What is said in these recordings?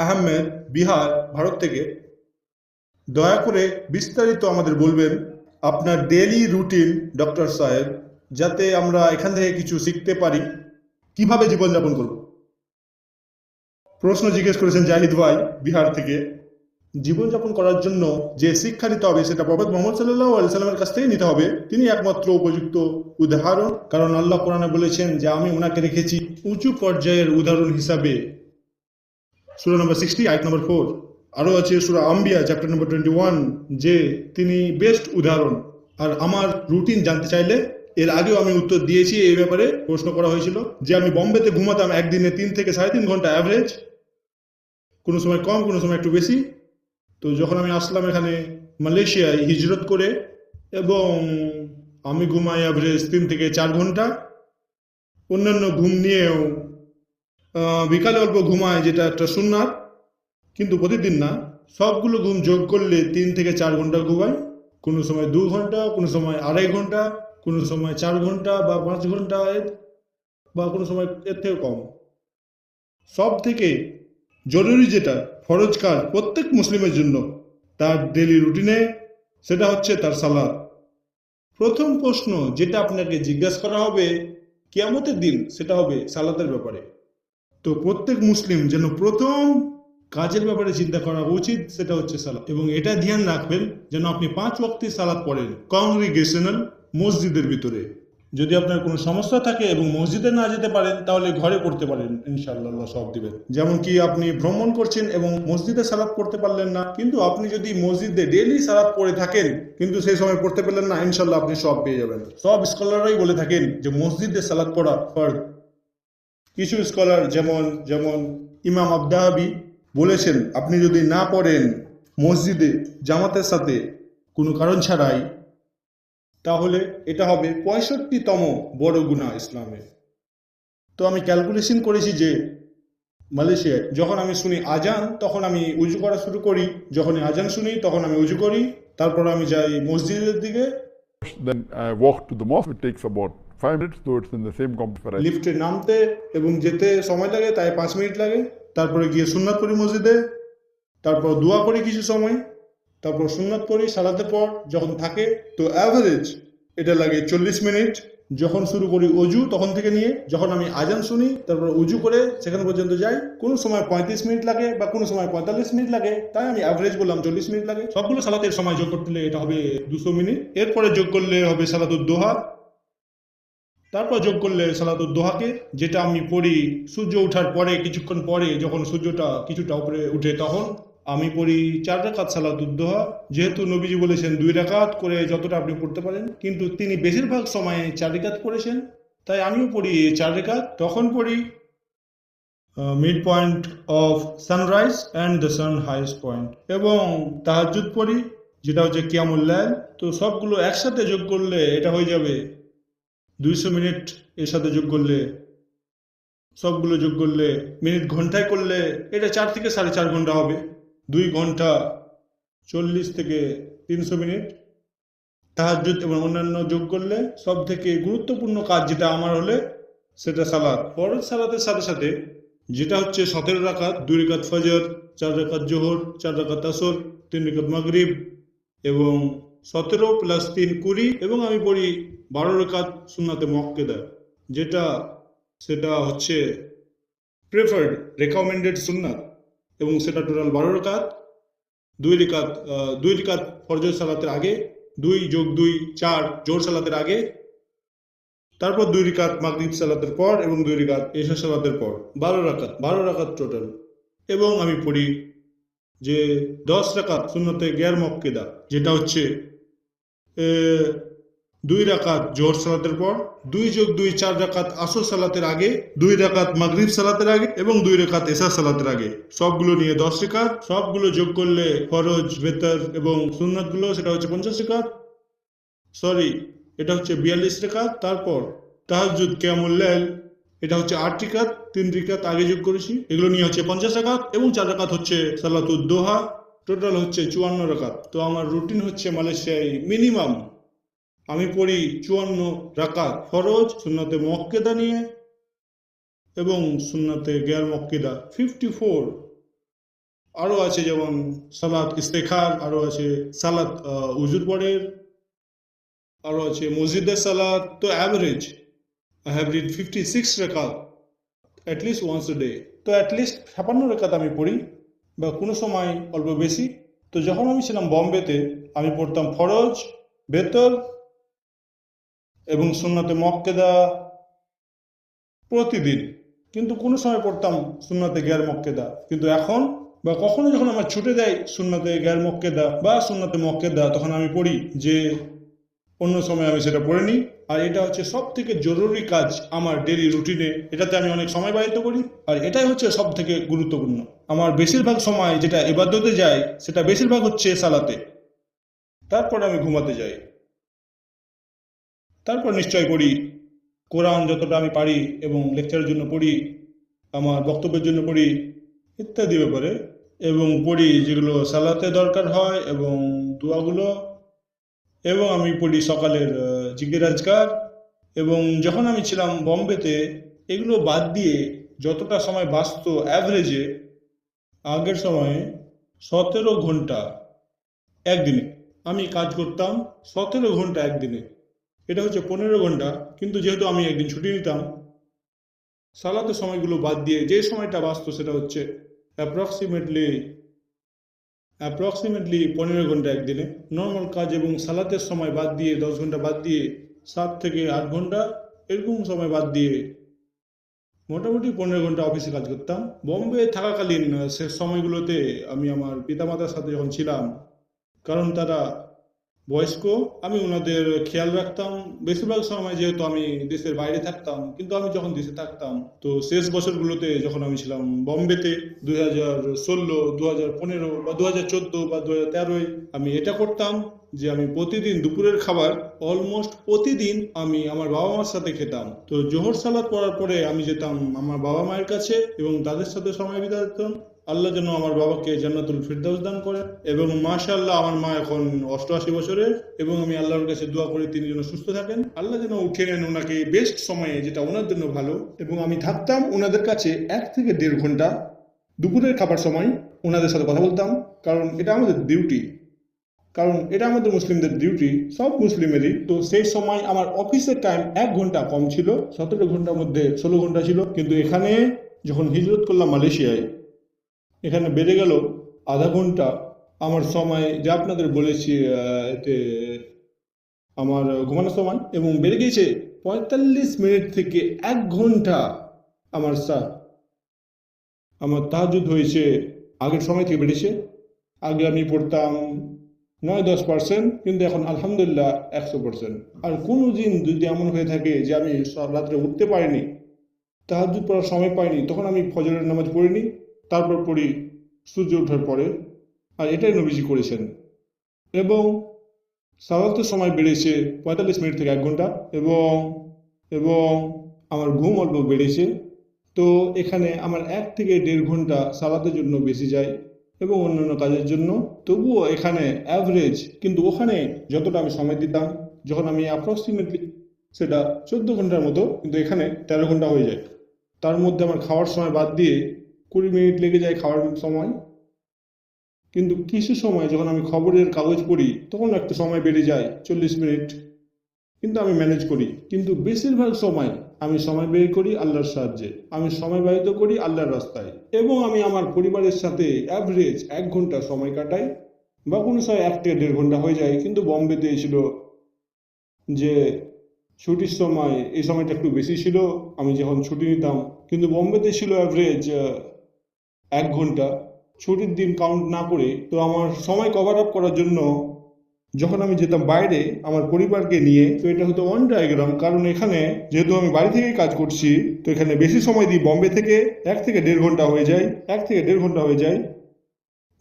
আহমেদ, বিহার, ভারত থেকে। দয়া করে বিস্তারিত আমাদের বলবেন আপনার ডেইলি রুটিন ডক্টর সাহেব, যাতে আমরা এখান থেকে কিছু শিখতে পারি কিভাবে জীবনযাপন করব। প্রশ্ন জিজ্ঞেস করেছেন জাহিদ ভাই বিহার থেকে। জীবনযাপন করার জন্য যে শিক্ষা নিতে হবে সেটা প্রফেট মোহাম্মদ সাল্লাল্লাহু আলাইহি সাল্লামের কাছ থেকে নিতে হবে। তিনি একমাত্র উপযুক্ত উদাহরণ, কারণ আল্লাহ কোরআনে বলেছেন যে আমি ওনাকে রেখেছি উঁচু পর্যায়ের উদাহরণ হিসাবে। সূরা নম্বর 60 আয়াত নম্বর 4। আরও আছে সূরা আম্বিয়া চ্যাপ্টার নম্বর 21, যে তিনি বেস্ট উদাহরণ। আর আমার রুটিন জানতে চাইলে এর আগেও আমি উত্তর দিয়েছি। এই ব্যাপারে প্রশ্ন করা হয়েছিল যে আমি বোম্বেতে ঘুমাতাম একদিনে 3 থেকে 3.5 ঘন্টা অ্যাভারেজ, কোনো সময় কম কোনো সময় একটু বেশি। তো যখন আমি আসলাম এখানে মালয়েশিয়ায় হিজরত করে, এবং আমি ঘুমাই অ্যাভারেজ 3 থেকে 4 ঘন্টা। অন্যান্য ঘুম নিয়েও বিকালে অল্প ঘুমায়, যেটা একটা সুন্নাত, কিন্তু প্রতিদিন না। সবগুলো ঘুম যোগ করলে 3 থেকে 4 ঘন্টা ঘুমাই। কোনো সময় 2 ঘন্টা, কোনো সময় 2.5 ঘন্টা, কোনো সময় 4 ঘন্টা বা 5 ঘন্টা, বা কোনো সময় এর থেকে কম। সব থেকে জরুরি যেটা ফরজ কাজ প্রত্যেক মুসলিমের জন্য তার ডেলি রুটিনে, সেটা হচ্ছে তার সালাত। প্রথম প্রশ্ন যেটা আপনাকে জিজ্ঞাসা করা হবে কিয়ামতের দিন, সেটা হবে সালাতের ব্যাপারে। তো প্রত্যেক মুসলিম যেন প্রথম কাজের ব্যাপারে চিন্তা করা উচিত, সেটা হচ্ছে সালাত। এবং এটা ধ্যান রাখবেন যেন আপনি 5 ওয়াক্তে সালাত পড়েন কংগ্রিগেশনাল মসজিদের ভিতরে। যদি আপনার কোনো সমস্যা থাকে এবং মসজিদে না যেতে পারেন, তাহলে ঘরে পড়তে পারেন, ইনশাআল্লাহ আল্লাহ সব দিবেন। যেমন কি আপনি ভ্রমণ করছেন এবং মসজিদে সালাত পড়তে পারলেন না, কিন্তু আপনি যদি মসজিদে ডেইলি সালাত পড়ে থাকেন কিন্তু সেই সময় পড়তে পারলেন না, ইনশাআল্লাহ আপনি সব পেয়ে যাবেন। সব স্কলাররাই বলে থাকেন যে মসজিদে সালাত পড়া ফরজ। কিছু স্কলার যেমন যেমন ইমাম আবদাহাবি বলেছেন, আপনি যদি না পড়েন মসজিদে জামাতের সাথে কোনো কারণ ছাড়াই, তাহলে এটা হবে 65তম বড় গুনাহ ইসলামে। তো আমি ক্যালকুলেশন করেছি যে মালয়েশিয়ায় যখন আমি শুনি আজান, তখন আমি উজু করা শুরু করি। যখন আজান শুনি তখন আমি উজু করি, তারপর আমি যাই মসজিদের দিকে। Then I walk to the mosque. It takes about 5 minutes, though it's in the same complex. লিফটে নামতে এবং যেতে সময় লাগে, তাই 5 মিনিট লাগে। তারপরে গিয়ে সুন্নাত পড়ি মসজিদে, তারপর দোয়া করি কিছু সময়, তারপর সুন্নাত পড়ি সালাতের পর যখন থাকে। তো অ্যাভারেজ এটা লাগে 40 মিনিট। যখন শুরু করি অজু তখন থেকে নিয়ে যখন আমি আজান শুনি, তারপর উজু করে সেখানে পর্যন্ত যাই, কোনো সময় 35 মিনিট লাগে বা কোনো সময় 45 মিনিট লাগে, তাই আমি অ্যাভারেজ বললাম 40 মিনিট লাগে। সবগুলো সালাতের সময় যোগ করতে এটা হবে 200 মিনিট। এরপরে যোগ করলে হবে সালাতুদ দোহা, তারপর যোগ করলে সালাতুদ দোহাকে, যেটা আমি পড়ি সূর্য ওঠার পরে কিছুক্ষণ পরে, যখন সূর্যটা কিছুটা উপরে উঠে তখন আমি পড়ি 4 রাকাত সালাতুদ দোহা। যেহেতু নবীজি বলেছেন 2 রাকাত করে যতটা আপনি পড়তে পারেন, কিন্তু তিনি বেশিরভাগ সময়ে 4 রাকাত পড়েছেন, তাই আমিও পড়ি 4 রাকাত। তখন পড়ি mid point of sunrise and the sun highest point, এবং তাহাজ্জুদ পড়ি, যেটা হচ্ছে কিয়ামুল লাইল। তো সবগুলো একসাথে যোগ করলে এটা হয়ে যাবে 200 মিনিট। এর সাথে যোগ করলে সবগুলো যোগ করলে মিনিট ঘন্টায় করলে এটা 4 থেকে 4.5 ঘন্টা হবে। 2 ঘন্টা 40 থেকে 300 মিনিট। তাহাজ্জুদ এবং অন্যান্য যোগ করলে সব থেকে গুরুত্বপূর্ণ কাজ যেটা আমার হলে সেটা সালাত। ফরজ সালাতের সাথে সাথে যেটা হচ্ছে 17 রাকাত, 2 রাকাত ফজর, 4 রাকাত জোহর, 4 রাকাত আসর, 3 রাকাত মাগরিব, এবং 17 + 3 20, এবং আমি পড়ি 12 রাকাত সুন্নাতে মুআক্কাদা, সেটা হচ্ছে প্রেফার্ড রেকমেন্ডেড সুন্নাত, এবং সেটা টোটাল 12 রাকাত। 2 রাকাত ফজর সালাতের আগে, 2 + 2 4 জোহর সালাতের আগে, তারপর 2 রাকাত মাগরিব সালাতের পর, এবং 2 রাকাত এশা সালাতের পর। 12 রাকাত টোটাল। এবং আমি পড়ি যে 10 রাকাত সুন্নতে গैर মুআক্কাদা, যেটা হচ্ছে 2 রাকাত জোহর সালাতের পর, 2 + 2 4 রাকাত আসর সালাতের আগে, 2 রাকাত মাগরিব সালাতের আগে, এবং 2 রাকাত এশা সালাতের আগে। সবগুলো নিয়ে 10 রাকাত। সবগুলো যোগ করলে ফরজ, বেতর এবং সুন্নাতগুলো সেটা হচ্ছে 50 রাকাত। সরি, এটা হচ্ছে 42 রাকাত। তারপর তাহাজ্জুদ, কিয়ামুল লাইল, এটা হচ্ছে 8 রাকাত, 3 রাকাত আগে যোগ করেছি। এগুলো নিয়ে হচ্ছে 50 রাকাত, এবং 4 রাকাত হচ্ছে সালাতুদ দোহা। টোটাল হচ্ছে 54 রাকাত। তো আমার রুটিন হচ্ছে মালয়েশিয়ায় মিনিমাম আমি পড়ি 54 রাকাত ফরজ সুন্নাতে মুআক্কাদা নিয়ে, এবং সুন্নাতে গैर মুআক্কাদা 54 আরও আছে যেমন সালাত ইস্তেখার, আরও আছে সালাত উজুর পরের, আরও আছে মসজিদের সালাত। তো অ্যাভারেজ আই হ্যাভ রিড 56 রাকাত অ্যাটলিস্ট ওয়ান্স এ ডে। তো অ্যাটলিস্ট 56 রাকাত আমি পড়ি, বা কোনো সময় অল্প বেশি। তো যখন আমি ছিলাম বম্বেতে আমি পড়তাম ফরজ, বেতর এবং সুন্নাতে মক্কেদা প্রতিদিন, কিন্তু কোনো সময় পড়তাম সুন্নাতে গ্যার মক্কেদা। কিন্তু এখন বা কখনো যখন আমার ছুটে দেয় সুন্নাতে গ্যার মক্কেদা বা সুন্নাতে মক্কেদা, তখন আমি পড়ি, যে অন্য সময় আমি সেটা পড়ে নিই। আর এটা হচ্ছে সব থেকে জরুরি কাজ আমার ডেলি রুটিনে, এটাতে আমি অনেক সময় ব্যয় করি। আর এটাই হচ্ছে সব থেকে গুরুত্বপূর্ণ। আমার বেশিরভাগ সময় যেটা ইবাদতে যায় সেটা বেশিরভাগ হচ্ছে সালাতে। তারপর আমি ঘুমাতে যাই, তারপর নিশ্চয় পড়ি কোরআন যতটা আমি পারি, এবং লেকচারের জন্য পড়ি, আমার বক্তব্যের জন্য পড়ি, ইত্যাদি ব্যাপারে। এবং পড়ি যেগুলো সালাতে দরকার হয়, এবং দোয়াগুলো, এবং আমি পড়ি সকালের জিকির আজকার। এবং যখন আমি ছিলাম বম্বেতে এগুলো বাদ দিয়ে যতটা সময় বাঁচত অ্যাভারেজে আগের সময়ে 17 ঘন্টা একদিনে আমি কাজ করতাম। 17 ঘন্টা একদিনে, এটা হচ্ছে 15 ঘন্টা। কিন্তু যেহেতু আমি একদিন ছুটি নিতাম, সালাতের সময়গুলো বাদ দিয়ে যে সময়টা বাঁচত সেটা হচ্ছে অ্যাপ্রক্সিমেটলি 15 ঘন্টা একদিনে নর্মাল কাজ, এবং সালাতের সময় বাদ দিয়ে 10 ঘন্টা বাদ দিয়ে 7 থেকে 8 ঘন্টা এরকম সময় বাদ দিয়ে মোটামুটি 15 ঘন্টা অফিসে কাজ করতাম। বম্বে থাকাকালীন সে সময়গুলোতে আমি আমার পিতামাতার সাথে যখন ছিলাম, কারণ তারা বয়স্ক, আমি ওনাদের খেয়াল রাখতাম বেশিরভাগ সময়, যেহেতু আমি দেশের বাইরে থাকতাম। কিন্তু আমি যখন দেশে থাকতাম, তো শেষ বছরগুলোতে যখন আমি ছিলাম বম্বেতে 2016, 2015 বা 2014 বা 2013, আমি এটা করতাম যে আমি প্রতিদিন দুপুরের খাবার অলমোস্ট প্রতিদিন আমি আমার বাবা মার সাথে খেতাম। তো জোহর সালাত পড়ার পরে আমি যেতাম আমার বাবা মায়ের কাছে এবং তাদের সাথে সময় বিতাতাম। আল্লাহ যেন আমার বাবাকে জান্নাতুল ফিরদাউস দান করেন, এবং মাশাআল্লাহ আমার মা এখন 88 বছরের, এবং আমি আল্লাহর কাছে দোয়া করি তিনি যেন সুস্থ থাকেন, আল্লাহ যেন উঠিয়ে নেন ওনাকে বেস্ট সময়ে, যেটা ওনার জন্য ভালো। এবং আমি থাকতাম ওনাদের কাছে 1 থেকে 1.5 ঘন্টা দুপুরের খাবার সময়, ওনাদের সাথে কথা বলতাম, কারণ এটা আমাদের ডিউটি, কারণ এটা আমাদের মুসলিমদের ডিউটি, সব মুসলিমেরই। তো সেই সময় আমার অফিসের টাইম 1 ঘন্টা কম ছিল, 17 ঘন্টার মধ্যে 16 ঘন্টা ছিল। কিন্তু এখানে যখন হিজরত করলাম মালয়েশিয়ায়, এখানে বেড়ে গেল আধা ঘন্টা আমার সময়, যা আপনাদের বলেছি এতে আমার ঘুমানোর সময়, এবং বেড়ে গিয়েছে 45 মিনিট থেকে 1 ঘন্টা। আমার তাহাজ্জুদ হয়েছে আগের সময় থেকে বেড়েছে। আগে আমি পড়তাম 9-10%, কিন্তু এখন আলহামদুলিল্লাহ 100%। আর কোনো দিন যদি এমন হয়ে থাকে যে আমি রাত্রে উঠতে পারিনি, তাহাজ্জুদ পড়ার সময় পাইনি, তখন আমি ফজরের নামাজ পড়িনি, তারপর পড়ি সূর্য ওঠার পরে। আর এটাই নবীজি করেছেন। এবং সালাতের সময় বেড়েছে 45 মিনিট থেকে 1 ঘন্টা, এবং এবং আমার ঘুম অল্প বেড়েছে। তো এখানে আমার 1 থেকে 1.5 ঘন্টা সালাতের জন্য বেশি যায়, এবং অন্যান্য কাজের জন্য। তবুও এখানে অ্যাভারেজ, কিন্তু ওখানে যতটা আমি সময় দিতাম, যখন আমি অ্যাপ্রক্সিমেটলি সেটা 14 ঘন্টার মতো, কিন্তু এখানে 13 ঘন্টা হয়ে যায়। তার মধ্যে আমার খাওয়ার সময় বাদ দিয়ে 20 মিনিট লেগে যায় খাওয়ার সময়। কিন্তু কিছু সময় যখন আমি খবরের কাগজ পড়ি, তখন একটা সময় বেড়ে যায় 40 মিনিট, কিন্তু আমি ম্যানেজ করি। কিন্তু বেশিরভাগ সময় আমি সময় ব্যয় করি আল্লাহর সাহায্যে, আমি সময় ব্যয়িত করি আল্লাহর রাস্তায়, এবং আমি আমার পরিবারের সাথে অ্যাভারেজ 1 ঘন্টা সময় কাটাই, বা কোনো সময় 1 থেকে 1.5 ঘন্টা হয়ে যায়। কিন্তু বম্বেতে ছিল যে ছুটির সময়, এই সময়টা একটু বেশি ছিল আমি যখন ছুটি নিতাম, কিন্তু বম্বেতে ছিল অ্যাভারেজ 1 ঘন্টা ছুটির দিন কাউন্ট না করে। তো আমার সময় কভার আপ করার জন্য যখন আমি যেতাম বাইরে আমার পরিবারকে নিয়ে, তো এটা হতো অন ডায়াগ্রাম, কারণ এখানে যেহেতু আমি বাড়ি থেকেই কাজ করছি, তো এখানে বেশি সময় দিই। বম্বে থেকে 1 থেকে 1.5 ঘন্টা হয়ে যায়, 1 থেকে 1.5 ঘন্টা হয়ে যায়,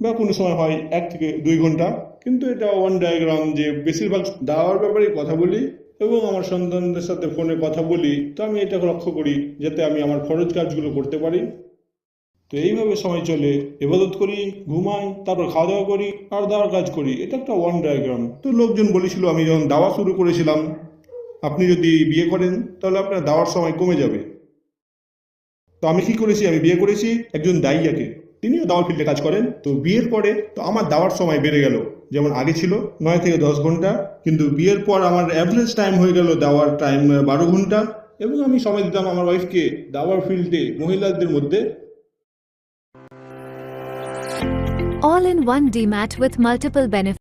বা কোনো সময় হয় 1 থেকে 2 ঘন্টা। কিন্তু এটা অন ডায়াগ্রাম, যে বেশিরভাগ দাওয়ার ব্যাপারে কথা বলি এবং আমার সন্তানদের সাথে ফোনে কথা বলি। তো আমি এটা লক্ষ্য করি যাতে আমি আমার ফরজ কাজগুলো করতে পারি। তো এইভাবে সময় চলে, ইবাদত করি, ঘুমাই, তারপর খাওয়া দাওয়া করি, আর দাওয়ার কাজ করি। এটা একটা ওয়ান ডায়াগ্রাম। তো লোকজন বলেছিল আমি যখন দাওয়া শুরু করেছিলাম, আপনি যদি বিয়ে করেন তাহলে আপনার দাওয়ার সময় কমে যাবে। তো আমি কি করেছি, আমি বিয়ে করেছি একজন দাইয়াকে। তিনিও দাওয়ার ফিল্ডে কাজ করেন। তো বিয়ের পরে তো আমার দাওয়ার সময় বেড়ে গেল, যেমন আগে ছিল 9 থেকে 10 ঘন্টা, কিন্তু বিয়ের পর আমার অ্যাভারেজ টাইম হয়ে গেল দাওয়ার টাইম 12 ঘন্টা, এবং আমি সময় দিতাম আমার ওয়াইফকে দাওয়ার ফিল্ডে মহিলাদের মধ্যে। All in one DMAT with multiple benefits.